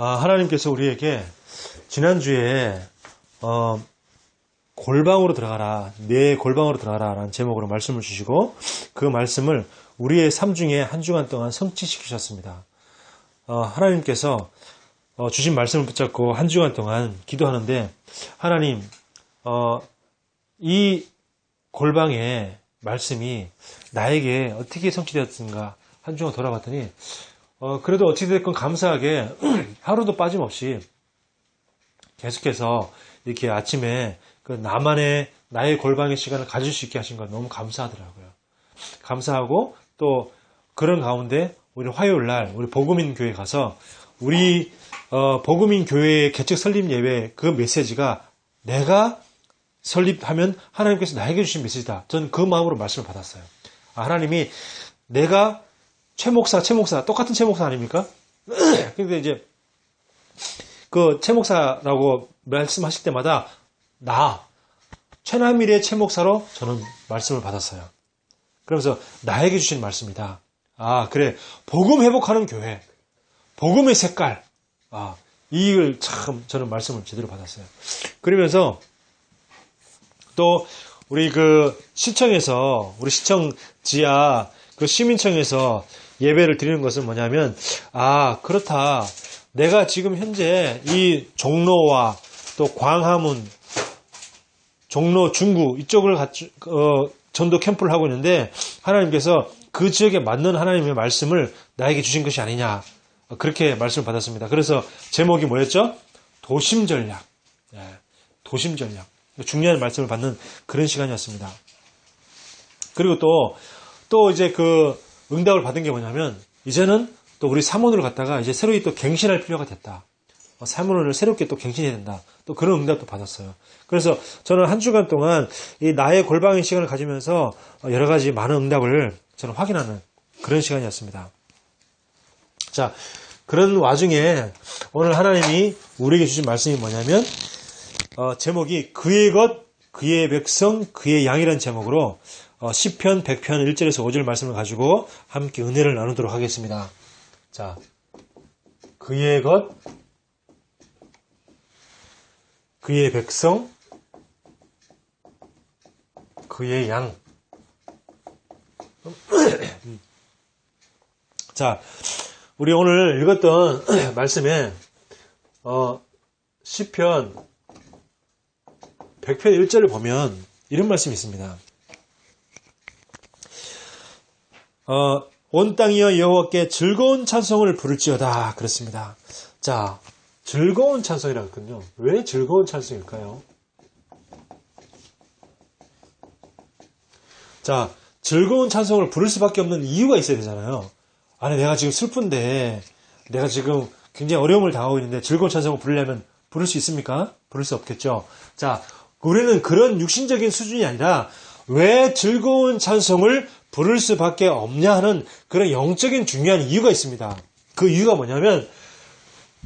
하나님께서 우리에게 지난주에 골방으로 들어가라, 내 골방으로 들어가라 라는 제목으로 말씀을 주시고 그 말씀을 우리의 삶 중에 한 주간 동안 성취시키셨습니다. 하나님께서 주신 말씀을 붙잡고 한 주간 동안 기도하는데, 하나님, 이 골방의 말씀이 나에게 어떻게 성취되었는가 한 주간 돌아봤더니 그래도 어찌됐건 감사하게 하루도 빠짐없이 계속해서 이렇게 아침에 그 나의 골방의 시간을 가질 수 있게 하신 것 너무 감사하더라고요. 감사하고 또 그런 가운데 우리 화요일 날 우리 복음인 교회 가서 우리 복음인 교회의 개척 설립 예배 그 메시지가 내가 설립하면 하나님께서 나에게 주신 메시지다. 저는 그 마음으로 말씀을 받았어요. 하나님이 내가 최 목사 똑같은 최 목사 아닙니까? 근데 이제 그 최 목사라고 말씀하실 때마다 최남일의 최 목사로 저는 말씀을 받았어요. 그러면서 나에게 주신 말씀이다. 그래, 복음 회복하는 교회, 복음의 색깔, 이걸 참 저는 말씀을 제대로 받았어요. 그러면서 또 우리 그 시청에서, 우리 시청 지하 그 시민청에서 예배를 드리는 것은 뭐냐면, 그렇다, 내가 지금 현재 이 종로와 또 광화문, 종로, 중구 이쪽을 전도 캠프를 하고 있는데 하나님께서 그 지역에 맞는 하나님의 말씀을 나에게 주신 것이 아니냐, 그렇게 말씀을 받았습니다. 그래서 제목이 뭐였죠? 도심전략. 도심전략. 중요한 말씀을 받는 그런 시간이었습니다. 그리고 또 이제 그 응답을 받은 게 뭐냐면, 이제는 또 우리 사모를 갖다가 이제 새로이 또 갱신할 필요가 됐다. 사모를 새롭게 또 갱신해야 된다. 또 그런 응답도 받았어요. 그래서 저는 한 주간 동안 이 나의 골방의 시간을 가지면서 여러 가지 많은 응답을 저는 확인하는 그런 시간이었습니다. 자, 그런 와중에 오늘 하나님이 우리에게 주신 말씀이 뭐냐면, 제목이 그의 것, 그의 백성, 그의 양이라는 제목으로 시편 100편 1절에서 5절 말씀을 가지고 함께 은혜를 나누도록 하겠습니다. 자, 그의 것, 그의 백성, 그의 양. 자, 우리 오늘 읽었던 말씀에 시편 100편 1절을 보면 이런 말씀이 있습니다. 온 땅이여 여호와께 즐거운 찬송을 부를지어다 그랬습니다. 자, 즐거운 찬송이라고 했거든요. 왜 즐거운 찬송일까요? 자, 즐거운 찬송을 부를 수밖에 없는 이유가 있어야 되잖아요. 내가 지금 슬픈데, 내가 지금 굉장히 어려움을 당하고 있는데 즐거운 찬송을 부르려면 부를 수 있습니까? 부를 수 없겠죠. 자, 우리는 그런 육신적인 수준이 아니라 왜 즐거운 찬송을 부를 수밖에 없냐 하는 그런 영적인 중요한 이유가 있습니다. 그 이유가 뭐냐면,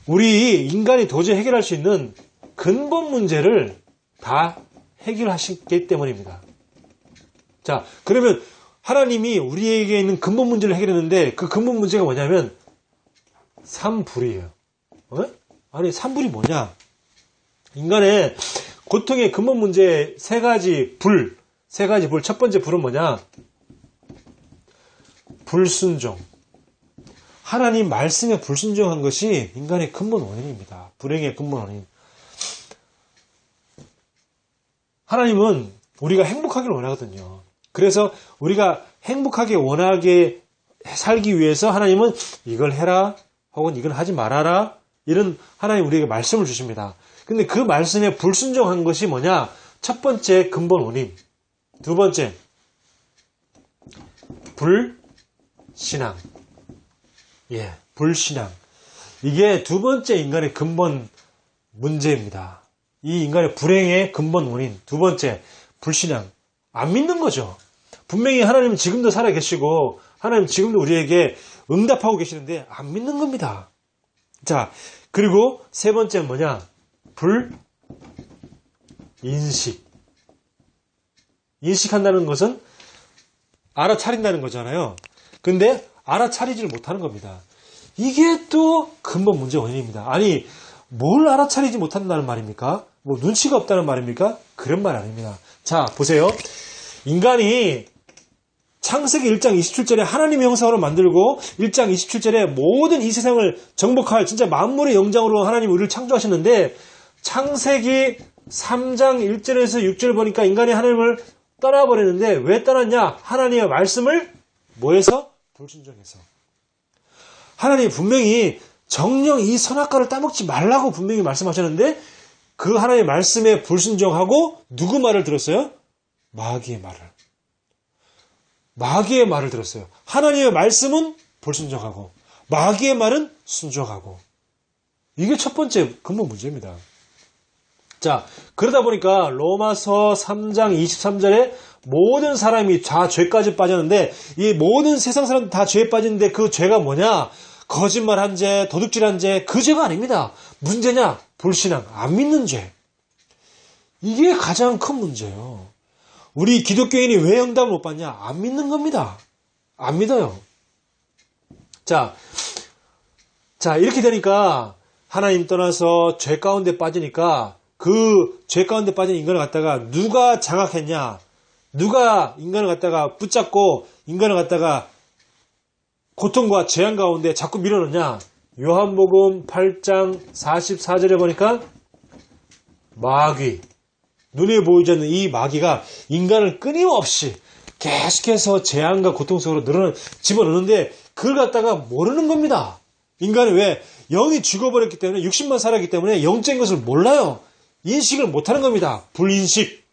우리 인간이 도저히 해결할 수 있는 근본 문제를 다 해결하셨기 때문입니다. 자, 그러면 하나님이 우리에게 있는 근본 문제를 해결했는데 그 근본 문제가 뭐냐면 산불이에요. 산불이 뭐냐? 인간의 고통의 근본 문제 세 가지 불. 첫 번째 불은 뭐냐? 불순종. 하나님 말씀에 불순종한 것이 인간의 근본 원인입니다. 불행의 근본 원인. 하나님은 우리가 행복하기를 원하거든요. 그래서 우리가 행복하게 원하게 살기 위해서 하나님은 이걸 해라, 혹은 이걸 하지 말아라, 이런 하나님 우리에게 말씀을 주십니다. 근데 그 말씀에 불순종한 것이 뭐냐? 첫 번째 근본 원인. 두 번째, 불신앙. 불신앙. 이게 두 번째 인간의 근본 문제입니다. 이 인간의 불행의 근본 원인. 두 번째, 불신앙. 안 믿는 거죠. 분명히 하나님은 지금도 살아계시고 하나님 지금도 우리에게 응답하고 계시는데 안 믿는 겁니다. 자, 그리고 세 번째는 뭐냐? 불인식. 인식한다는 것은 알아차린다는 거잖아요. 근데 알아차리지를 못하는 겁니다. 이게 또 근본 문제 원인입니다. 아니, 뭘 알아차리지 못한다는 말입니까? 뭐 눈치가 없다는 말입니까? 그런 말 아닙니다. 자, 보세요. 인간이 창세기 1장 27절에 하나님의 형상으로 만들고 1장 27절에 모든 이 세상을 정복할 진짜 만물의 영장으로 하나님 우리를 창조하셨는데 창세기 3장 1절에서 6절 보니까 인간이 하나님을 떠나버리는데 왜 떠났냐? 하나님의 말씀을 뭐해서? 불순종해서. 하나님이 분명히 정령 이 선악과를 따먹지 말라고 분명히 말씀하셨는데 그 하나님의 말씀에 불순종하고 누구 말을 들었어요? 마귀의 말을. 마귀의 말을 들었어요. 하나님의 말씀은 불순종하고 마귀의 말은 순종하고. 이게 첫 번째 근본 문제입니다. 자, 그러다 보니까 로마서 3장 23절에 모든 사람이 다 죄까지 빠졌는데 이 모든 세상 사람 다 죄에 빠지는데 그 죄가 뭐냐? 거짓말한 죄, 도둑질한 죄, 그 죄가 아닙니다. 문제냐? 불신앙, 안 믿는 죄. 이게 가장 큰 문제예요. 우리 기독교인이 왜 응답을 못 받냐? 안 믿는 겁니다. 안 믿어요. 자, 이렇게 되니까 하나님 떠나서 죄 가운데 빠지니까 그 죄 가운데 빠진 인간을 갖다가 누가 장악했냐? 누가 인간을 갖다가 붙잡고 인간을 갖다가 고통과 재앙 가운데 자꾸 밀어넣냐? 요한복음 8장 44절에 보니까 마귀, 눈에 보이지 않는 이 마귀가 인간을 끊임없이 계속해서 재앙과 고통 속으로 집어넣는데 그걸 갖다가 모르는 겁니다. 인간이 왜? 영이 죽어버렸기 때문에 육신만 살았기 때문에 영적인 것을 몰라요. 인식을 못하는 겁니다. 불인식.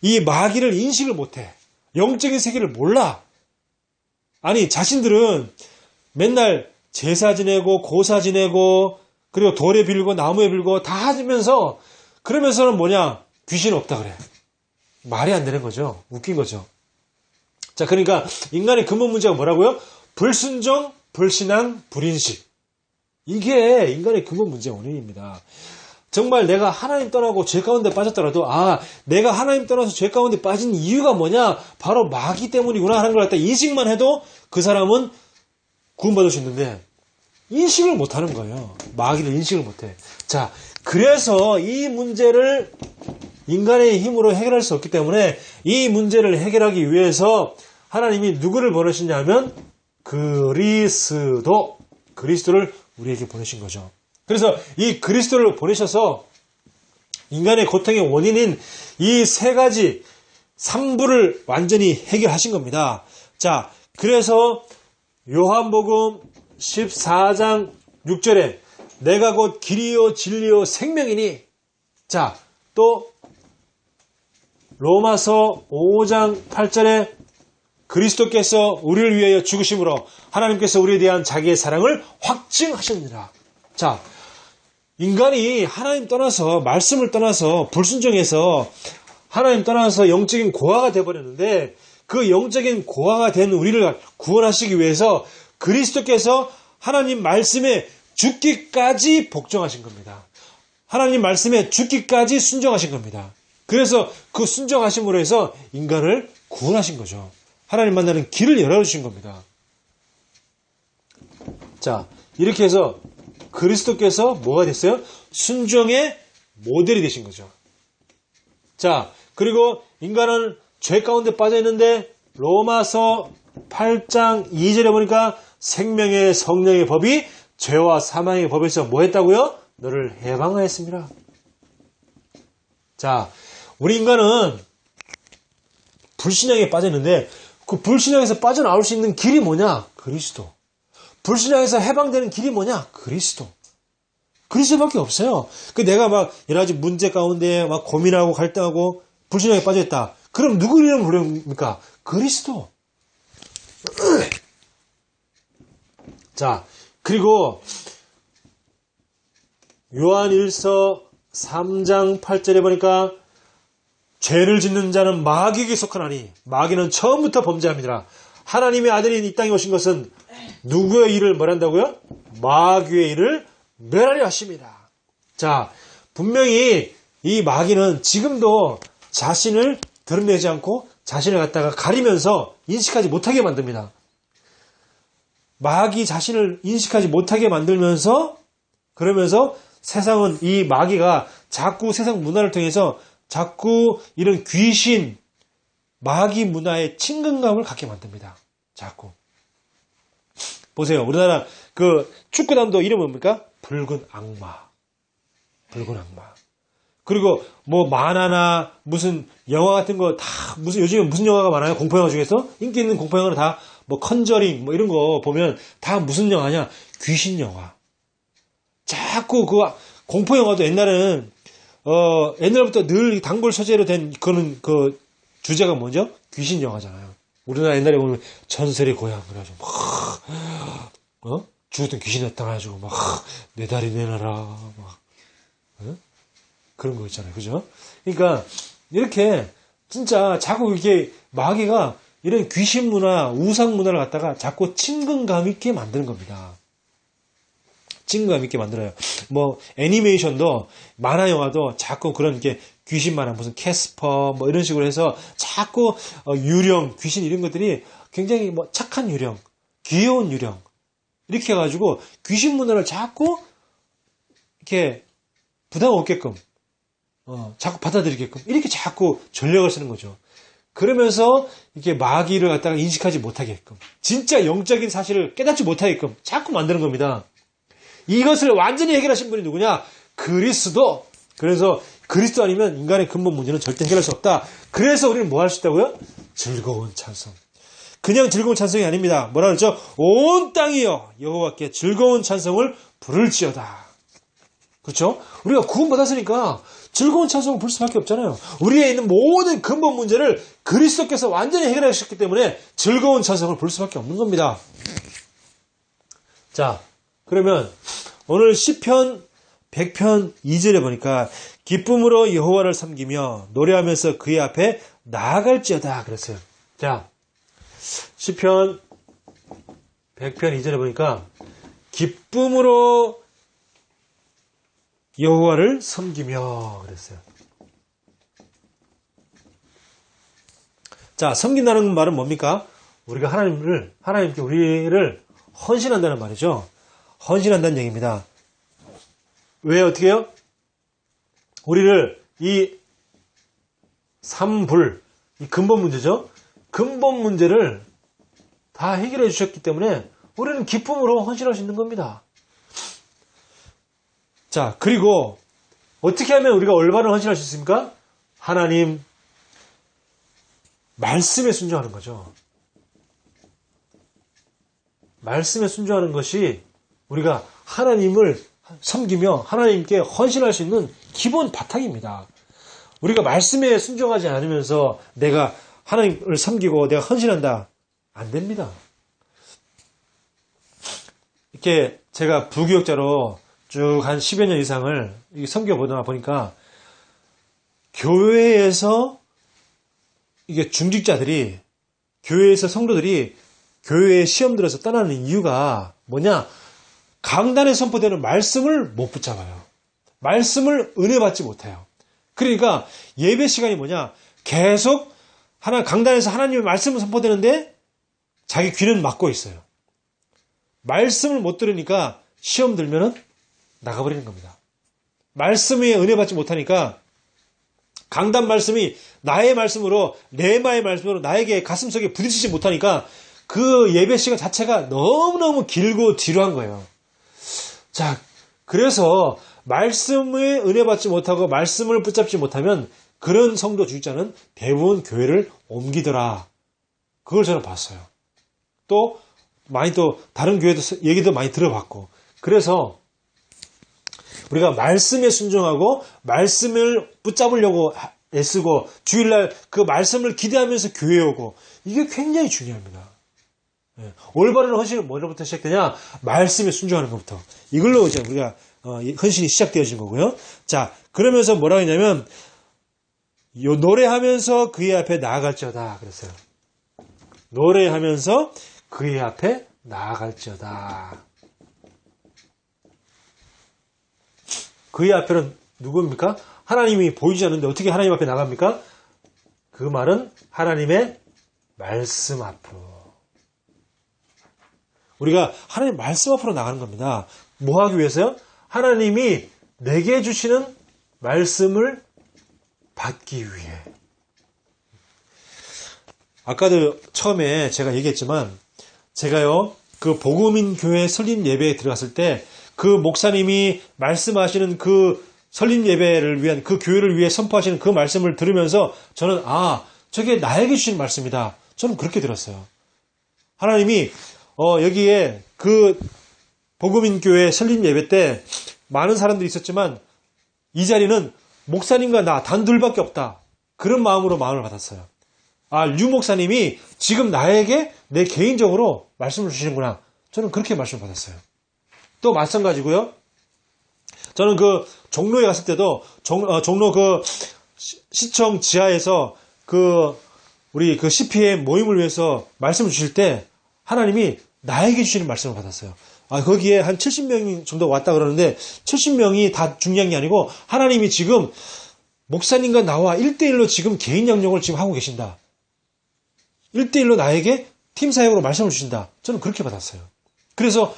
이 마귀를 인식을 못해. 영적인 세계를 몰라. 아니, 자신들은 맨날 제사 지내고 고사 지내고 그리고 돌에 빌고 나무에 빌고 다 하면서 그러면서는 뭐냐? 귀신 없다 그래. 말이 안 되는 거죠. 웃긴 거죠. 자, 그러니까 인간의 근본 문제가 뭐라고요? 불순종, 불신앙, 불인식. 이게 인간의 근본 문제의 원인입니다. 정말 내가 하나님 떠나고 죄 가운데 빠졌더라도 내가 하나님 떠나서 죄 가운데 빠진 이유가 뭐냐? 바로 마귀 때문이구나 하는 걸 갖다 인식만 해도 그 사람은 구원받을 수 있는데 인식을 못하는 거예요. 마귀를 인식을 못해. 자, 그래서 이 문제를 인간의 힘으로 해결할 수 없기 때문에 이 문제를 해결하기 위해서 하나님이 누구를 보내시냐면 그리스도를 우리에게 보내신 거죠. 그래서 이 그리스도를 보내셔서 인간의 고통의 원인인 이 세 가지 3부를 완전히 해결하신 겁니다. 자, 그래서 요한복음 14장 6절에 내가 곧 길이요 진리요 생명이니, 자, 또 로마서 5장 8절에 그리스도께서 우리를 위하여 죽으심으로 하나님께서 우리에 대한 자기의 사랑을 확증하셨느니라. 자, 인간이 하나님 떠나서 말씀을 떠나서 불순종해서 하나님 떠나서 영적인 고아가 되어버렸는데 그 영적인 고아가 된 우리를 구원하시기 위해서 그리스도께서 하나님 말씀에 죽기까지 복종하신 겁니다. 하나님 말씀에 죽기까지 순종하신 겁니다. 그래서 그 순종하심으로 해서 인간을 구원하신 거죠. 하나님 만나는 길을 열어주신 겁니다. 자, 이렇게 해서 그리스도께서 뭐가 됐어요? 순종의 모델이 되신 거죠. 자, 그리고 인간은 죄 가운데 빠져 있는데 로마서 8장 2절에 보니까 생명의 성령의 법이 죄와 사망의 법에서 뭐 했다고요? 너를 해방하였습니다. 자, 우리 인간은 불신앙에 빠졌는데 그 불신앙에서 빠져나올 수 있는 길이 뭐냐? 그리스도. 불신앙에서 해방되는 길이 뭐냐? 그리스도밖에 없어요. 내가 막 여러 가지 문제 가운데 막 고민하고 갈등하고 불신앙에 빠져있다. 그럼 누구 이름 부릅니까? 그리스도. 자, 그리고 요한일서 3장 8절에 보니까 죄를 짓는 자는 마귀에게 속하나니 마귀는 처음부터 범죄함이니라. 하나님의 아들이 이 땅에 오신 것은 누구의 일을 멸한다고요? 마귀의 일을 멸하려 하십니다. 자, 분명히 이 마귀는 지금도 자신을 드러내지 않고 자신을 갖다가 가리면서 인식하지 못하게 만듭니다. 마귀 자신을 인식하지 못하게 만들면서 그러면서 세상은 이 마귀가 자꾸 세상 문화를 통해서 자꾸 이런 귀신, 마귀 문화에 친근감을 갖게 만듭니다. 자꾸. 보세요. 우리나라 그 축구단도 이름 뭡니까? 붉은 악마. 붉은 악마. 그리고 뭐 만화나 무슨 영화 같은 거 다 무슨 요즘에 무슨 영화가 많아요? 공포영화 중에서 인기 있는 공포영화는 다 뭐 컨저링 뭐 이런 거 보면 다 무슨 영화냐? 귀신 영화. 자꾸 그 공포영화도 옛날에는 옛날부터 늘 단골 소재로 된 그런 그 주제가 뭐죠? 귀신 영화잖아요. 우리나라 옛날에 보면 전설의 고향 그래가지고 막 죽었던 귀신 나타나가지고 막 내 다리 내놔라 막 그런 거 있잖아요, 그죠? 그러니까 이렇게 진짜 자꾸 이렇게 마귀가 이런 귀신 문화, 우상 문화를 갖다가 자꾸 친근감 있게 만드는 겁니다. 친근감 있게 만들어요. 뭐 애니메이션도 만화 영화도 자꾸 그런 게 귀신 만화 무슨 캐스퍼 뭐 이런 식으로 해서 자꾸 유령 귀신 이런 것들이 굉장히 뭐 착한 유령, 귀여운 유령 이렇게 해가지고 귀신 문화를 자꾸 이렇게 부담 없게끔 자꾸 받아들이게끔 이렇게 자꾸 전략을 쓰는 거죠. 그러면서 이렇게 마귀를 갖다가 인식하지 못하게끔 진짜 영적인 사실을 깨닫지 못하게끔 자꾸 만드는 겁니다. 이것을 완전히 해결하신 분이 누구냐? 그리스도. 그래서 그리스도 아니면 인간의 근본 문제는 절대 해결할 수 없다. 그래서 우리는 뭐 할 수 있다고요? 즐거운 찬송. 그냥 즐거운 찬송이 아닙니다. 뭐라 그러죠? 온 땅이여 여호와께 즐거운 찬송을 부를지어다. 그렇죠? 우리가 구원받았으니까 즐거운 찬송을 부를 수밖에 없잖아요. 우리에 있는 모든 근본 문제를 그리스도께서 완전히 해결하셨기 때문에 즐거운 찬송을 부를 수밖에 없는 겁니다. 자, 그러면 오늘 시편 100편 2절에 보니까 기쁨으로 여호와를 섬기며 노래하면서 그의 앞에 나아갈지어다 그랬어요. 자, 시편 100편 2절에 보니까 기쁨으로 여호와를 섬기며 그랬어요. 자, 섬긴다는 말은 뭡니까? 우리가 하나님께 우리를 헌신한다는 말이죠. 헌신한다는 얘기입니다. 왜 어떻게 해요? 우리를 이 삼불, 이 근본 문제죠. 근본 문제를 다 해결해 주셨기 때문에 우리는 기쁨으로 헌신할 수 있는 겁니다. 자, 그리고 어떻게 하면 우리가 올바른 헌신할 수 있습니까? 하나님 말씀에 순종하는 거죠. 말씀에 순종하는 것이 우리가 하나님을 섬기며 하나님께 헌신할 수 있는 기본 바탕입니다. 우리가 말씀에 순종하지 않으면서 내가 하나님을 섬기고 내가 헌신한다. 안 됩니다. 이렇게 제가 부교육자로 쭉 한 10여 년 이상을 섬겨보다 보니까 교회에서 이게 중직자들이 교회에서 성도들이 교회에 시험 들어서 떠나는 이유가 뭐냐? 강단에 선포되는 말씀을 못 붙잡아요. 말씀을 은혜 받지 못해요. 그러니까 예배 시간이 뭐냐? 계속 강단에서 하나님의 말씀을 선포되는데 자기 귀는 막고 있어요. 말씀을 못 들으니까 시험 들면은 나가버리는 겁니다. 말씀에 은혜 받지 못하니까 강단 말씀이 나의 말씀으로 레마의 말씀으로 나에게 가슴속에 부딪히지 못하니까 그 예배 시간 자체가 너무너무 길고 지루한 거예요. 자, 그래서 말씀에 은혜 받지 못하고 말씀을 붙잡지 못하면 그런 성도 주직자는 대부분 교회를 옮기더라. 그걸 저는 봤어요. 또 다른 교회도 얘기도 많이 들어봤고. 그래서 우리가 말씀에 순종하고 말씀을 붙잡으려고 애쓰고 주일날 그 말씀을 기대하면서 교회에 오고 이게 굉장히 중요합니다. 올바른 헌신은 뭐로부터 시작되냐? 말씀에 순종하는 것부터. 이걸로 이제 우리가 헌신이 시작되어진 거고요. 자, 그러면서 뭐라고 했냐면 노래하면서 그의 앞에 나아갈지어다 그랬어요. 노래하면서 그의 앞에 나아갈지어다. 그의 앞에는 누구입니까? 하나님이 보이지 않는데 어떻게 하나님 앞에 나갑니까? 그 말은 하나님의 말씀 앞으로. 우리가 하나님 말씀 앞으로 나가는 겁니다. 뭐 하기 위해서요? 하나님이 내게 주시는 말씀을 받기 위해. 아까도 처음에 제가 얘기했지만 제가요 그 복음인 교회 설립 예배에 들어갔을 때 그 목사님이 말씀하시는 그 설립 예배를 위한 그 교회를 위해 선포하시는 그 말씀을 들으면서 저는 저게 나에게 주신 말씀이다. 저는 그렇게 들었어요. 하나님이 여기에 그 복음인 교회 설립 예배 때 많은 사람들이 있었지만 이 자리는 목사님과 나 단둘밖에 없다. 그런 마음으로 마음을 받았어요. 류 목사님이 지금 나에게 내 개인적으로 말씀을 주시는구나. 저는 그렇게 말씀을 받았어요. 또 마찬가지고요. 저는 그 종로에 갔을 때도 종로 그 시청 지하에서 우리 그 CPM 모임을 위해서 말씀을 주실 때 하나님이 나에게 주시는 말씀을 받았어요. 거기에 한 70명 정도 왔다 그러는데 70명이 다 중요한 게 아니고 하나님이 지금 목사님과 나와 1대1로 지금 개인 양육을 지금 하고 계신다. 1대1로 나에게 팀 사역으로 말씀을 주신다. 저는 그렇게 받았어요. 그래서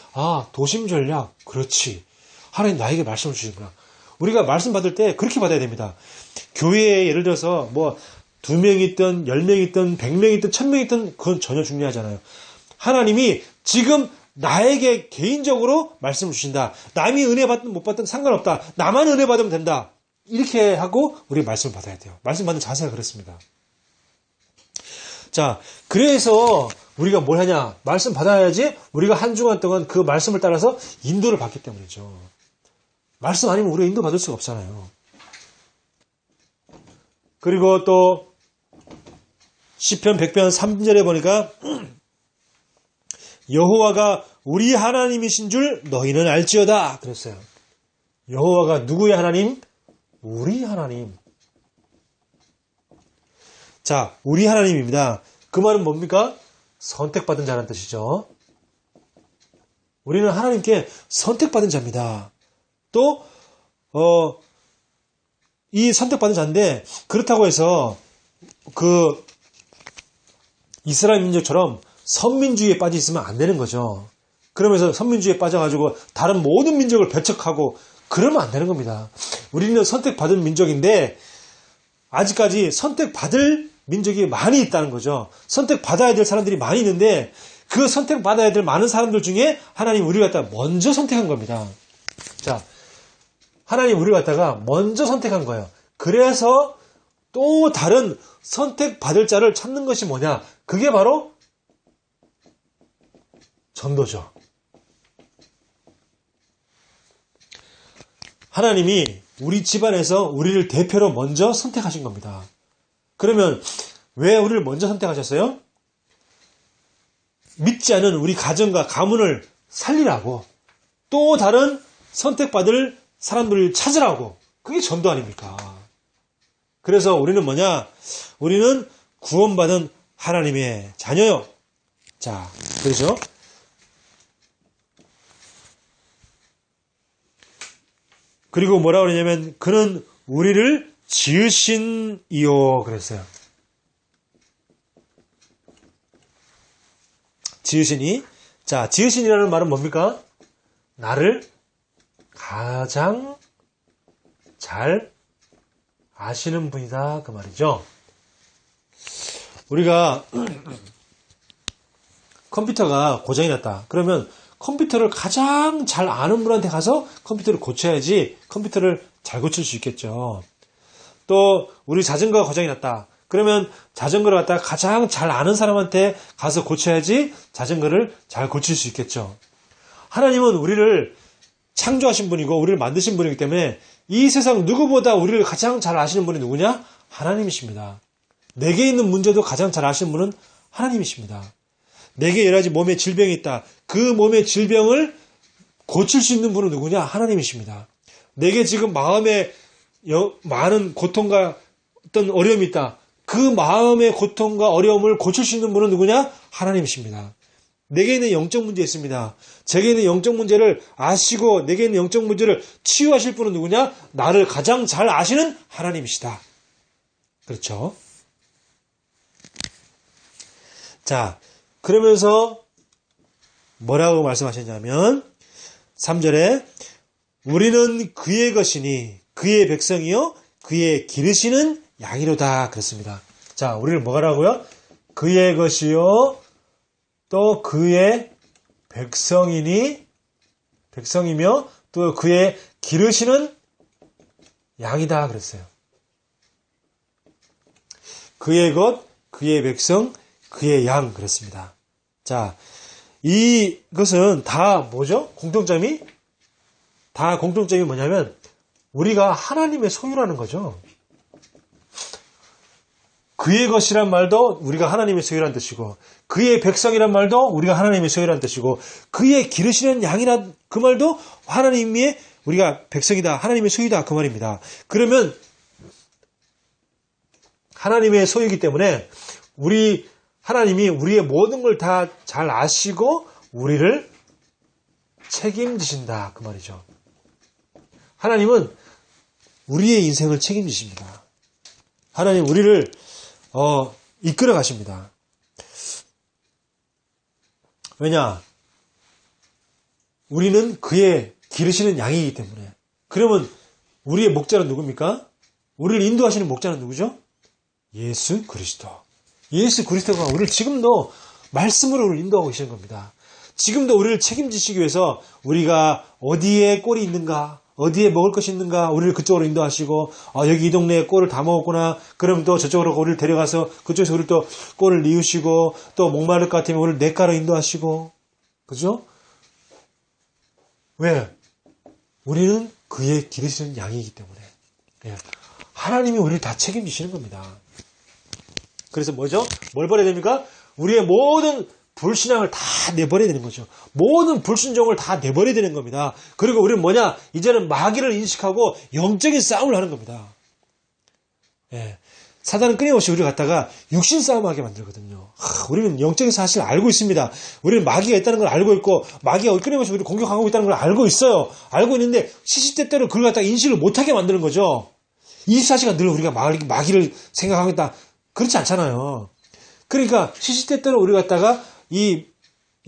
도심 전략 그렇지. 하나님 나에게 말씀을 주시구나. 우리가 말씀 받을 때 그렇게 받아야 됩니다. 교회에 예를 들어서 뭐 2명이 있든 10명이 있든 100명이 있든 1000명이 있든 그건 전혀 중요하잖아요. 하나님이 지금 나에게 개인적으로 말씀을 주신다. 남이 은혜 받든 못 받든 상관없다. 나만 은혜 받으면 된다. 이렇게 하고 우리 말씀을 받아야 돼요. 말씀 받는 자세가 그렇습니다. 자, 그래서 우리가 뭘 하냐? 말씀 받아야지 우리가 한 주간 동안 그 말씀을 따라서 인도를 받기 때문이죠. 말씀 아니면 우리가 인도 받을 수가 없잖아요. 그리고 또 시편 100편 3절에 보니까 여호와가 우리 하나님이신 줄 너희는 알지어다 그랬어요. 여호와가 누구의 하나님? 우리 하나님. 자, 우리 하나님입니다. 그 말은 뭡니까? 선택받은 자라는 뜻이죠. 우리는 하나님께 선택받은 자입니다. 또 이 선택받은 자인데 그렇다고 해서 그 이스라엘 민족처럼 선민주의에 빠져 있으면 안 되는 거죠. 그러면서 선민주의에 빠져가지고 다른 모든 민족을 배척하고 그러면 안 되는 겁니다. 우리는 선택받은 민족인데 아직까지 선택받을 민족이 많이 있다는 거죠. 선택받아야 될 사람들이 많이 있는데 그 선택받아야 될 많은 사람들 중에 하나님 우리를 갖다가 먼저 선택한 겁니다. 자, 하나님 우리를 갖다가 먼저 선택한 거예요. 그래서 또 다른 선택받을 자를 찾는 것이 뭐냐? 그게 바로 전도죠. 하나님이 우리 집안에서 우리를 대표로 먼저 선택하신 겁니다. 그러면 왜 우리를 먼저 선택하셨어요? 믿지 않은 우리 가정과 가문을 살리라고, 또 다른 선택받을 사람들을 찾으라고. 그게 전도 아닙니까? 그래서 우리는 뭐냐? 우리는 구원받은 하나님의 자녀요. 자, 그렇죠? 그리고 뭐라 그러냐면 그는 우리를 지으신이요 그랬어요. 지으시니. 자, 지으신이라는 말은 뭡니까? 나를 가장 잘 아시는 분이다 그 말이죠. 우리가 컴퓨터가 고장이 났다. 그러면 컴퓨터를 가장 잘 아는 분한테 가서 컴퓨터를 고쳐야지 컴퓨터를 잘 고칠 수 있겠죠. 또 우리 자전거가 고장이 났다. 그러면 자전거를 갖다가 가장 잘 아는 사람한테 가서 고쳐야지 자전거를 잘 고칠 수 있겠죠. 하나님은 우리를 창조하신 분이고 우리를 만드신 분이기 때문에 이 세상 누구보다 우리를 가장 잘 아시는 분이 누구냐? 하나님이십니다. 내게 있는 문제도 가장 잘 아시는 분은 하나님이십니다. 내게 여러 가지 몸에 질병이 있다. 그 몸의 질병을 고칠 수 있는 분은 누구냐? 하나님이십니다. 내게 지금 마음에 많은 고통과 어떤 어려움이 있다. 그 마음의 고통과 어려움을 고칠 수 있는 분은 누구냐? 하나님이십니다. 내게 있는 영적 문제 있습니다. 제게 있는 영적 문제를 아시고 내게 있는 영적 문제를 치유하실 분은 누구냐? 나를 가장 잘 아시는 하나님이시다. 그렇죠? 자, 그러면서 뭐라고 말씀하셨냐면 3절에 우리는 그의 것이니 그의 백성이요 그의 기르시는 양이로다 그랬습니다. 자, 우리를 뭐라고요? 그의 것이요 또 그의 백성이며 또 그의 기르시는 양이다 그랬어요. 그의 것, 그의 백성, 그의 양 그랬습니다. 자, 이것은 다 뭐죠? 공통점이 뭐냐면 우리가 하나님의 소유라는 거죠. 그의 것이란 말도 우리가 하나님의 소유란 뜻이고 그의 백성이란 말도 우리가 하나님의 소유란 뜻이고 그의 기르시는 양이란 그 말도 하나님의 우리가 백성이다. 하나님의 소유다. 그 말입니다. 그러면 하나님의 소유이기 때문에 하나님이 우리의 모든 걸 다 잘 아시고 우리를 책임지신다. 그 말이죠. 하나님은 우리의 인생을 책임지십니다. 하나님 우리를 이끌어 가십니다. 왜냐? 우리는 그의 기르시는 양이기 때문에. 그러면 우리의 목자는 누굽니까? 우리를 인도하시는 목자는 누구죠? 예수 그리스도. 예수 그리스도가 우리를 지금도 말씀으로 우리를 인도하고 계시는 겁니다. 지금도 우리를 책임지시기 위해서 우리가 어디에 꼴이 있는가, 어디에 먹을 것이 있는가, 우리를 그쪽으로 인도하시고, 여기 이 동네에 꼴을 다 먹었구나. 그럼 또 저쪽으로 우리를 데려가서 그쪽에서 우리를 또 꼴을 이으시고, 또 목마를 것 같으면 우리를 냇가로 인도하시고, 그죠? 왜? 우리는 그의 기르시는 양이기 때문에. 하나님이 우리를 다 책임지시는 겁니다. 그래서 뭐죠? 뭘 버려야 됩니까? 우리의 모든 불신앙을 다 내버려야 되는 거죠. 모든 불순종을 다 내버려야 되는 겁니다. 그리고 우리는 뭐냐? 이제는 마귀를 인식하고 영적인 싸움을 하는 겁니다. 사단은 끊임없이 우리를 갖다가 육신 싸움하게 만들거든요. 우리는 영적인 사실을 알고 있습니다. 우리는 마귀가 있다는 걸 알고 있고 마귀가 끊임없이 우리를 공격하고 있다는 걸 알고 있어요. 알고 있는데 시시때때로 그걸 갖다가 인식을 못하게 만드는 거죠. 24시간 늘 우리가 마귀를 생각하겠다. 그렇지 않잖아요. 그러니까 시시때때로 우리 갖다가 이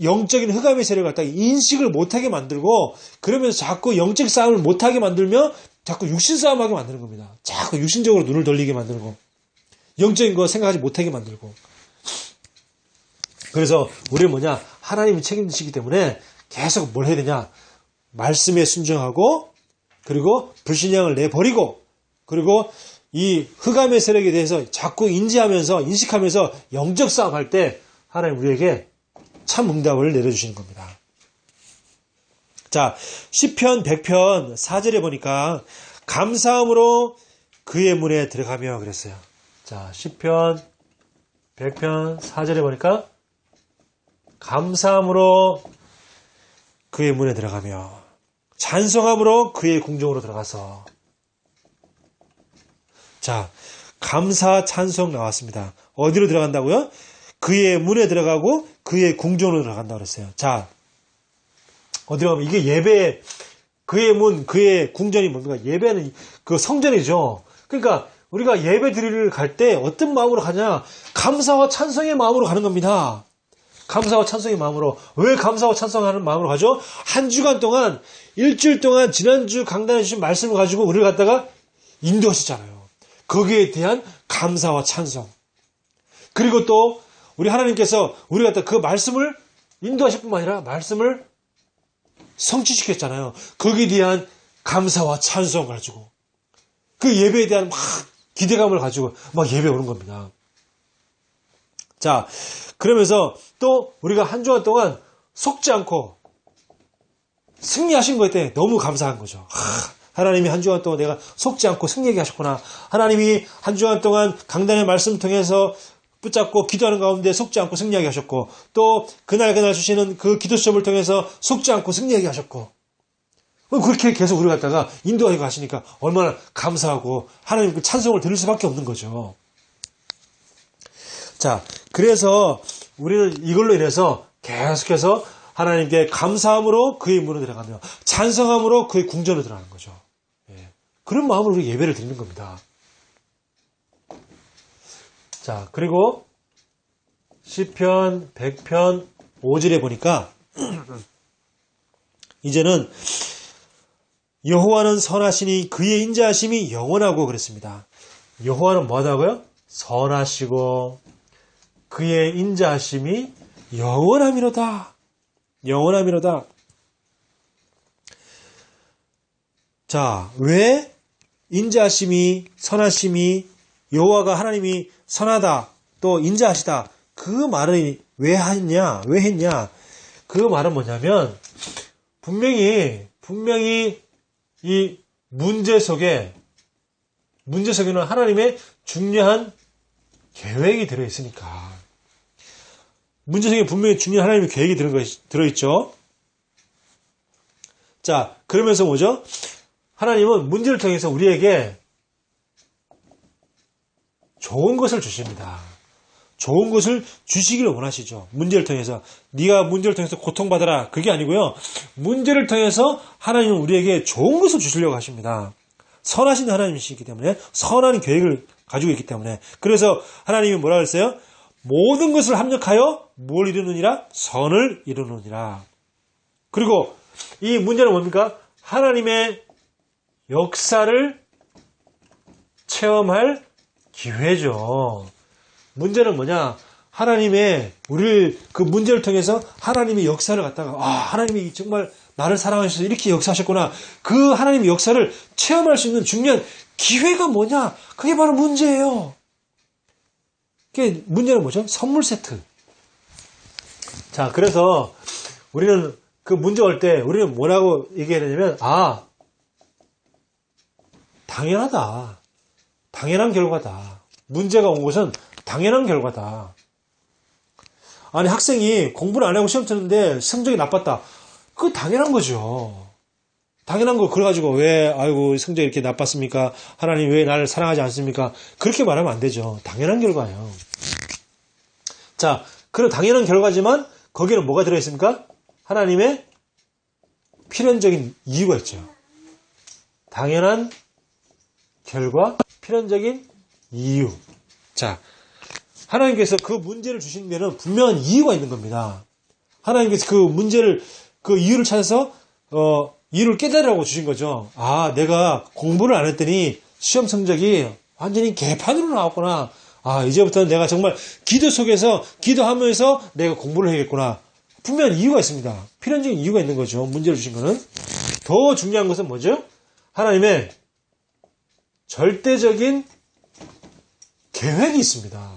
영적인 흑암의 세력을 갖다가 인식을 못하게 만들고 그러면서 자꾸 영적 싸움을 못하게 만들며 자꾸 육신 싸움하게 만드는 겁니다. 자꾸 육신적으로 눈을 돌리게 만들고 영적인 거 생각하지 못하게 만들고. 그래서 우리는 뭐냐? 하나님이 책임지시기 때문에 계속 뭘 해야 되냐? 말씀에 순종하고 그리고 불신앙을 내버리고 그리고 이 흑암의 세력에 대해서 자꾸 인식하면서 영적 싸움할 때 하나님 우리에게 참 응답을 내려주시는 겁니다. 자, 시편 100편 4절에 보니까 감사함으로 그의 문에 들어가며 그랬어요. 자, 시편 100편 4절에 보니까 감사함으로 그의 문에 들어가며 찬송함으로 그의 궁정으로 들어가서. 자, 감사 찬송 나왔습니다. 어디로 들어간다고요? 그의 문에 들어가고 그의 궁정으로 들어간다고 그랬어요. 자, 어디로 가면 이게 예배, 그의 문, 그의 궁전이 뭡니까? 예배는 그 성전이죠. 그러니까 우리가 예배 드리러 갈 때 어떤 마음으로 가냐? 감사와 찬송의 마음으로 가는 겁니다. 감사와 찬송의 마음으로. 왜 감사와 찬송하는 마음으로 가죠? 한 주간 동안, 일주일 동안 지난주 강단해 주신 말씀을 가지고 우리를 갖다가 인도하시잖아요. 거기에 대한 감사와 찬송. 그리고 또 우리 하나님께서 우리 갖다 그 말씀을 인도하실 뿐만 아니라 말씀을 성취시켰잖아요. 거기에 대한 감사와 찬송 가지고 그 예배에 대한 막 기대감을 가지고 막 예배 오는 겁니다. 자, 그러면서 또 우리가 한 주간 동안 속지 않고 승리하신 거에 대해 너무 감사한 거죠. 하나님이 한 주간 동안 내가 속지 않고 승리하게 하셨구나. 하나님이 한 주간 동안 강단의 말씀 통해서 붙잡고 기도하는 가운데 속지 않고 승리하게 하셨고, 또 그날 주시는 그 기도 수업을 통해서 속지 않고 승리하게 하셨고, 그렇게 계속 우리 갖다가 인도하게 가시니까 얼마나 감사하고 하나님 그 찬송을 들을 수밖에 없는 거죠. 자, 그래서 우리는 이걸로 인해서 계속해서 하나님께 감사함으로 그의 문으로 들어가며 찬송함으로 그의 궁전으로 들어가는 거죠. 그런 마음으로 우리 예배를 드리는 겁니다. 자, 그리고 시편 100편 5절에 보니까 이제는 여호와는 선하시니 그의 인자하심이 영원하고 그랬습니다. 여호와는 뭐하다고요? 선하시고 그의 인자하심이 영원함이로다. 영원함이로다. 자, 왜 인자하심이 선하심이 여호와가 하나님이 선하다 또 인자하시다 그 말을 왜 했냐? 그 말은 뭐냐면 분명히 이 문제 속에는 하나님의 중요한 계획이 들어있으니까. 문제 속에 분명히 중요한 하나님의 계획이 들어있죠. 자, 그러면서 뭐죠? 하나님은 문제를 통해서 우리에게 좋은 것을 주십니다. 좋은 것을 주시기를 원하시죠. 문제를 통해서. 네가 문제를 통해서 고통받아라. 그게 아니고요. 문제를 통해서 하나님은 우리에게 좋은 것을 주시려고 하십니다. 선하신 하나님이시기 때문에 선한 계획을 가지고 있기 때문에. 그래서 하나님이 뭐라 그랬어요? 모든 것을 합력하여 뭘 이루느니라? 선을 이루느니라. 그리고 이 문제는 뭡니까? 하나님의 역사를 체험할 기회죠. 문제는 뭐냐? 하나님의 우리를 그 문제를 통해서 하나님의 역사를 갖다가 하나님이 정말 나를 사랑하셔서 이렇게 역사하셨구나. 그 하나님의 역사를 체험할 수 있는 중요한 기회가 뭐냐? 그게 바로 문제예요. 그게 문제는 뭐죠? 선물 세트. 자, 그래서 우리는 그 문제 올 때 우리는 뭐라고 얘기해야 되냐면 당연하다. 당연한 결과다. 문제가 온 것은 당연한 결과다. 아니, 학생이 공부를 안 하고 시험 쳤는데 성적이 나빴다. 그거 당연한 거죠. 당연한 거. 그래가지고 왜 성적이 이렇게 나빴습니까? 하나님 왜 나를 사랑하지 않습니까? 그렇게 말하면 안 되죠. 당연한 결과예요. 자, 그런 당연한 결과지만 거기에는 뭐가 들어있습니까? 하나님의 필연적인 이유가 있죠. 당연한 결과, 필연적인 이유. 자, 하나님께서 그 문제를 주신 데는 분명한 이유가 있는 겁니다. 하나님께서 그 문제를, 그 이유를 찾아서, 이유를 깨달으라고 주신 거죠. 내가 공부를 안 했더니 시험 성적이 완전히 개판으로 나왔구나. 이제부터는 내가 정말 기도 속에서, 기도하면서 내가 공부를 해야겠구나. 분명한 이유가 있습니다. 필연적인 이유가 있는 거죠. 문제를 주신 거는. 더 중요한 것은 뭐죠? 하나님의 절대적인 계획이 있습니다.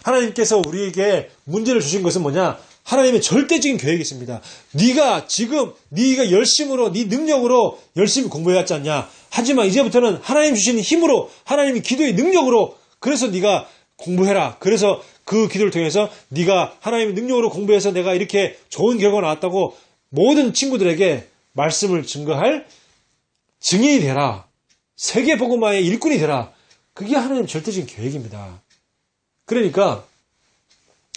하나님께서 우리에게 문제를 주신 것은 뭐냐? 하나님의 절대적인 계획이 있습니다. 네가 열심으로, 네 능력으로 열심히 공부해왔지 않냐? 하지만 이제부터는 하나님 주신 힘으로, 하나님의 기도의 능력으로, 그래서 네가 공부해라. 그래서 그 기도를 통해서 네가 하나님의 능력으로 공부해서 내가 이렇게 좋은 결과가 나왔다고 모든 친구들에게 말씀을 증거할 증인이 되라. 세계 복음화의 일꾼이 되라. 그게 하나님의 절대적인 계획입니다. 그러니까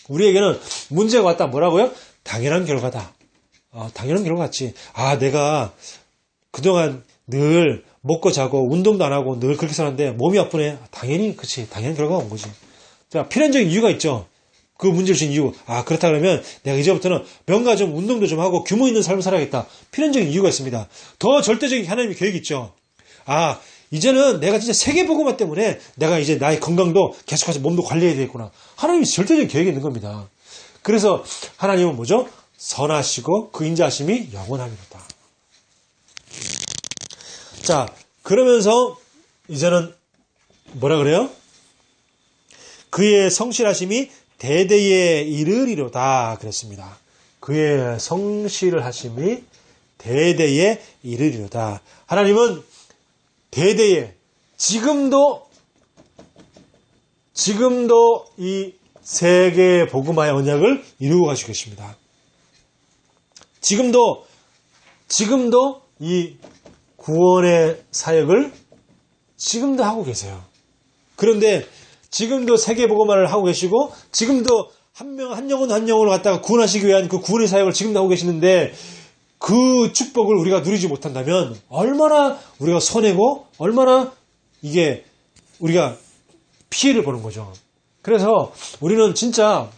우리에게는 문제가 왔다. 뭐라고요? 당연한 결과다. 당연한 결과 같지. 내가 그동안 늘 먹고 자고 운동도 안 하고 늘 그렇게 살았는데 몸이 아프네. 당연히 그치. 당연한 결과가 온 거지. 자, 필연적인 이유가 있죠. 그 문제를 준 이유. 그렇다 그러면 내가 이제부터는 뭔가 좀 운동도 좀 하고 규모 있는 삶을 살아야겠다. 필연적인 이유가 있습니다. 더 절대적인 하나님의 계획이 있죠. 이제는 내가 진짜 세계복음화 때문에 내가 이제 나의 건강도 계속해서 몸도 관리해야 되겠구나. 하나님이 절대적인 계획이 있는 겁니다. 그래서 하나님은 뭐죠? 선하시고 그 인자하심이 영원합니다. 자, 그러면서 이제는 뭐라 그래요? 그의 성실하심이 대대에 이르리로다 그랬습니다. 그의 성실하심이 대대에 이르리로다. 하나님은 대대에 지금도 이 세계 복음화의 언약을 이루고 가시고 계십니다. 지금도 이 구원의 사역을 지금도 하고 계세요. 그런데 지금도 세계 복음화를 하고 계시고 지금도 한 영혼을 갖다가 구원하시기 위한 그 구원의 사역을 지금도 하고 계시는데 그 축복을 우리가 누리지 못한다면 얼마나 우리가 손해고 얼마나 이게 우리가 피해를 보는 거죠. 그래서 우리는 진짜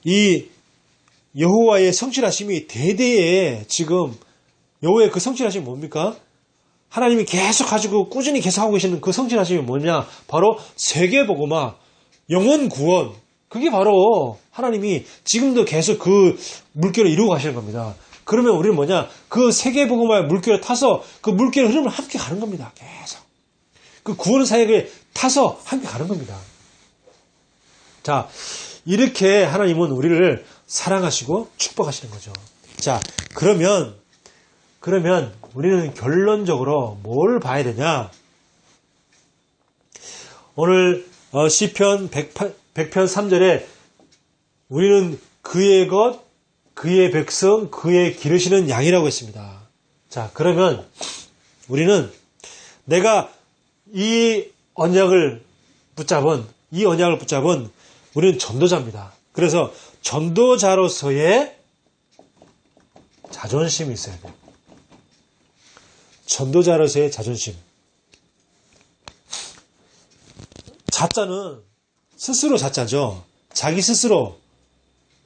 이 여호와의 성실하심이 대대에 지금 여호와의 그 성실하심이 뭡니까? 하나님이 계속 가지고 꾸준히 계속 하고 계시는 그 성실하심이 뭐냐? 바로 세계복음화, 영혼 구원. 그게 바로 하나님이 지금도 계속 그 물결을 이루고 가시는 겁니다. 그러면 우리는 뭐냐? 그 세계복음화의 물결을 타서 그 물결의 흐름을 함께 가는 겁니다. 계속. 그 구원 사역을 타서 함께 가는 겁니다. 자, 이렇게 하나님은 우리를 사랑하시고 축복하시는 거죠. 자, 그러면 우리는 결론적으로 뭘 봐야 되냐? 오늘 시편 100편 3절에 우리는 그의 것, 그의 백성, 그의 기르시는 양이라고 했습니다. 자, 그러면 우리는 내가 이 언약을 붙잡은 우리는 전도자입니다. 그래서 전도자로서의 자존심이 있어야 돼요. 전도자로서의 자존심. 자자는 스스로 자자죠. 자기 스스로.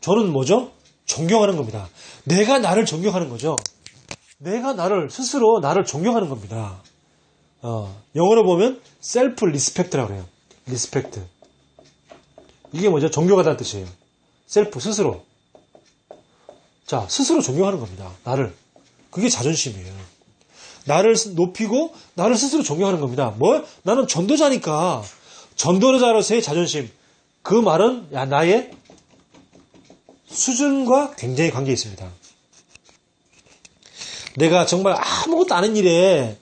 저는 뭐죠? 존경하는 겁니다. 내가 나를 존경하는 거죠. 내가 스스로 나를 존경하는 겁니다. 영어로 보면 셀프 리스펙트라고 해요. 리스펙트. 이게 뭐죠? 존경하다는 뜻이에요. 셀프, 스스로. 자, 스스로 존경하는 겁니다. 나를. 그게 자존심이에요. 나를 높이고 나를 스스로 존경하는 겁니다. 뭐? 나는 전도자니까. 전도자로서의 자존심. 그 말은 나의 수준과 굉장히 관계 있습니다. 내가 정말 아무것도 아닌 일에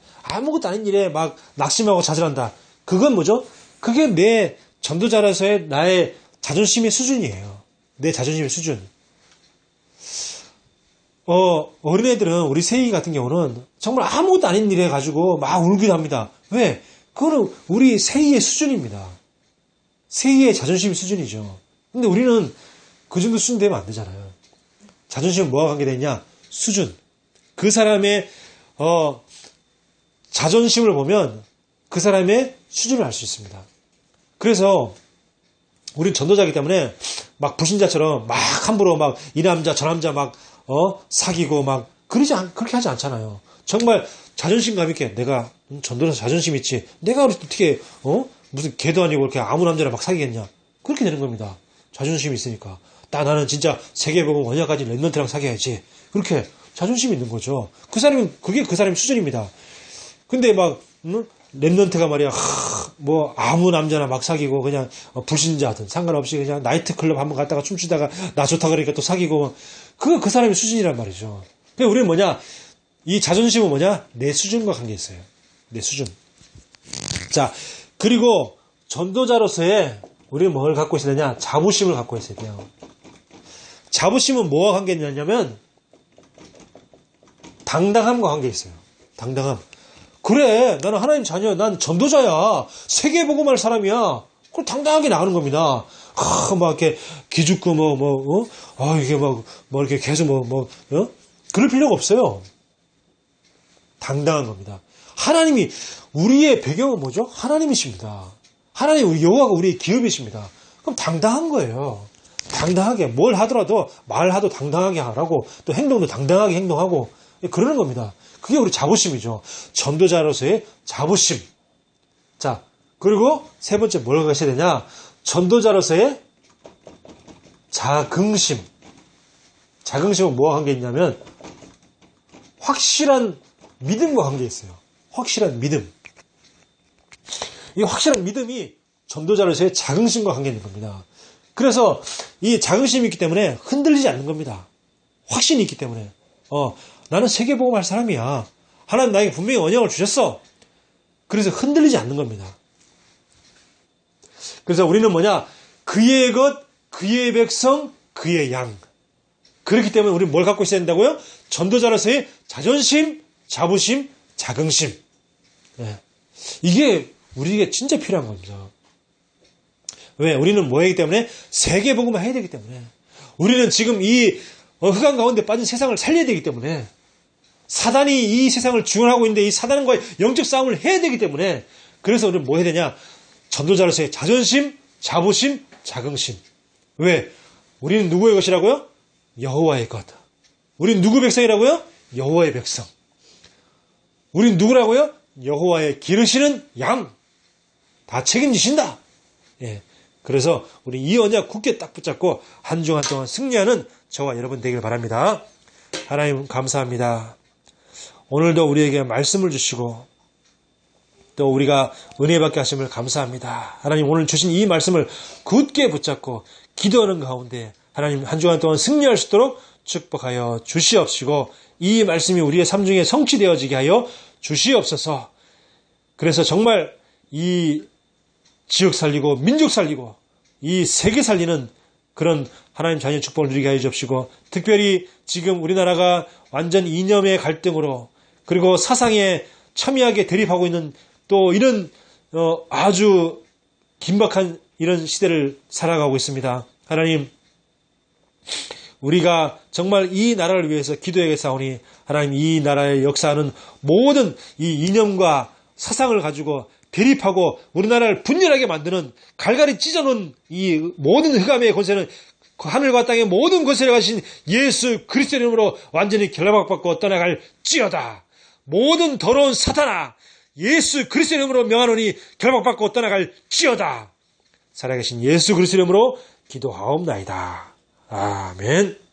막 낙심하고 좌절한다. 그건 뭐죠? 그게 내 전도자로서의 나의 자존심의 수준이에요. 내 자존심의 수준. 어린애들은, 우리 세희 같은 경우는 정말 아무것도 아닌 일에 가지고 막 울기도 합니다. 왜? 그거는 우리 세희의 수준입니다. 세희의 자존심 수준이죠. 근데 우리는 그 정도 수준 되면 안 되잖아요. 자존심은 뭐와 관계되냐? 수준. 그 사람의, 자존심을 보면 그 사람의 수준을 알 수 있습니다. 그래서 우린 전도자이기 때문에 막 불신자처럼 막 함부로 막 이 남자 저 남자 막 사귀고 막 그렇게 하지 않잖아요. 정말 자존심감 있게 내가 전도자 자존심 있지. 내가 어떻게 무슨 개도 아니고 이렇게 아무 남자랑 막 사귀겠냐. 그렇게 되는 겁니다. 자존심이 있으니까. 나는 진짜 세계복음 언약까지 랩런트랑 사귀어야지. 그렇게 자존심이 있는 거죠. 그게 그 사람의 수준입니다. 근데 막 랩런트가 말이야 뭐 아무 남자나 막 사귀고 그냥 불신자든 상관없이 그냥 나이트클럽 한번 갔다가 춤추다가 나 좋다 그러니까 또 사귀고 그거 그 사람의 수준이란 말이죠. 그러니까 우리는 뭐냐, 이 자존심은 뭐냐, 내 수준과 관계 있어요. 내 수준. 자, 그리고 전도자로서의 우리는 뭘 갖고 있어야 되냐, 자부심을 갖고 있어야 돼요. 자부심은 뭐와 관계 있냐면 당당함과 관계 있어요. 당당함. 그래, 나는 하나님 자녀야. 난 전도자야. 세계복음할 사람이야. 그걸 당당하게 나가는 겁니다. 막 이렇게 기죽고 이게 뭐 이렇게 계속 그럴 필요가 없어요. 당당한 겁니다. 하나님이, 우리의 배경은 뭐죠? 하나님이십니다. 하나님, 우리 여호와가 우리의 기업이십니다. 그럼 당당한 거예요. 당당하게 뭘 하더라도 말하도 당당하게 하라고, 또 행동도 당당하게 행동하고 그러는 겁니다. 그게 우리 자부심이죠. 전도자로서의 자부심. 자, 그리고 세 번째 뭘 가셔야 되냐? 전도자로서의 자긍심. 자긍심은 뭐와 관계 있냐면 확실한 믿음과 관계 있어요. 확실한 믿음. 이 확실한 믿음이 전도자로서의 자긍심과 관계 있는 겁니다. 그래서 이 자긍심이 있기 때문에 흔들리지 않는 겁니다. 확신이 있기 때문에. 나는 세계복음할 사람이야. 하나님 나에게 분명히 언약을 주셨어. 그래서 흔들리지 않는 겁니다. 그래서 우리는 뭐냐? 그의 것, 그의 백성, 그의 양. 그렇기 때문에 우리는 뭘 갖고 있어야 된다고요? 전도자로서의 자존심, 자부심, 자긍심. 네. 이게 우리에게 진짜 필요한 겁니다. 왜? 우리는 뭐이기 때문에? 세계복음을 해야 되기 때문에. 우리는 지금 이 흑암 가운데 빠진 세상을 살려야 되기 때문에. 사단이 이 세상을 주관하고 있는데 이 사단과의 영적 싸움을 해야 되기 때문에. 그래서 우리는 뭐 해야 되냐? 전도자로서의 자존심, 자부심, 자긍심. 왜? 우리는 누구의 것이라고요? 여호와의 것. 우리는 누구 백성이라고요? 여호와의 백성. 우리는 누구라고요? 여호와의 기르시는 양. 다 책임지신다. 예. 그래서 우리 이 언약 굳게 딱 붙잡고 한 주간 동안 승리하는 저와 여러분 되길 바랍니다. 하나님 감사합니다. 오늘도 우리에게 말씀을 주시고 또 우리가 은혜 받게 하심을 감사합니다. 하나님 오늘 주신 이 말씀을 굳게 붙잡고 기도하는 가운데 하나님 한 주간 동안 승리할 수 있도록 축복하여 주시옵시고 이 말씀이 우리의 삶 중에 성취되어지게 하여 주시옵소서. 그래서 정말 이 지역 살리고 민족 살리고 이 세계 살리는 그런 하나님 자녀의 축복을 누리게 하여 주옵시고 특별히 지금 우리나라가 완전 이념의 갈등으로 그리고 사상에 첨예하게 대립하고 있는 또 이런 아주 긴박한 이런 시대를 살아가고 있습니다. 하나님 우리가 정말 이 나라를 위해서 기도하겠사오니 하나님 이 나라의 역사하는 모든 이 이념과 사상을 가지고 대립하고 우리나라를 분열하게 만드는 갈갈이 찢어놓은 이 모든 흑암의 권세는 하늘과 땅의 모든 권세를 가신 예수 그리스도의 이름으로 완전히 결박받고 떠나갈 찌어다. 모든 더러운 사탄아 예수 그리스도의 이름으로 명하노니 결박받고 떠나갈 찌어다. 살아계신 예수 그리스도의 이름으로 기도하옵나이다. 아멘.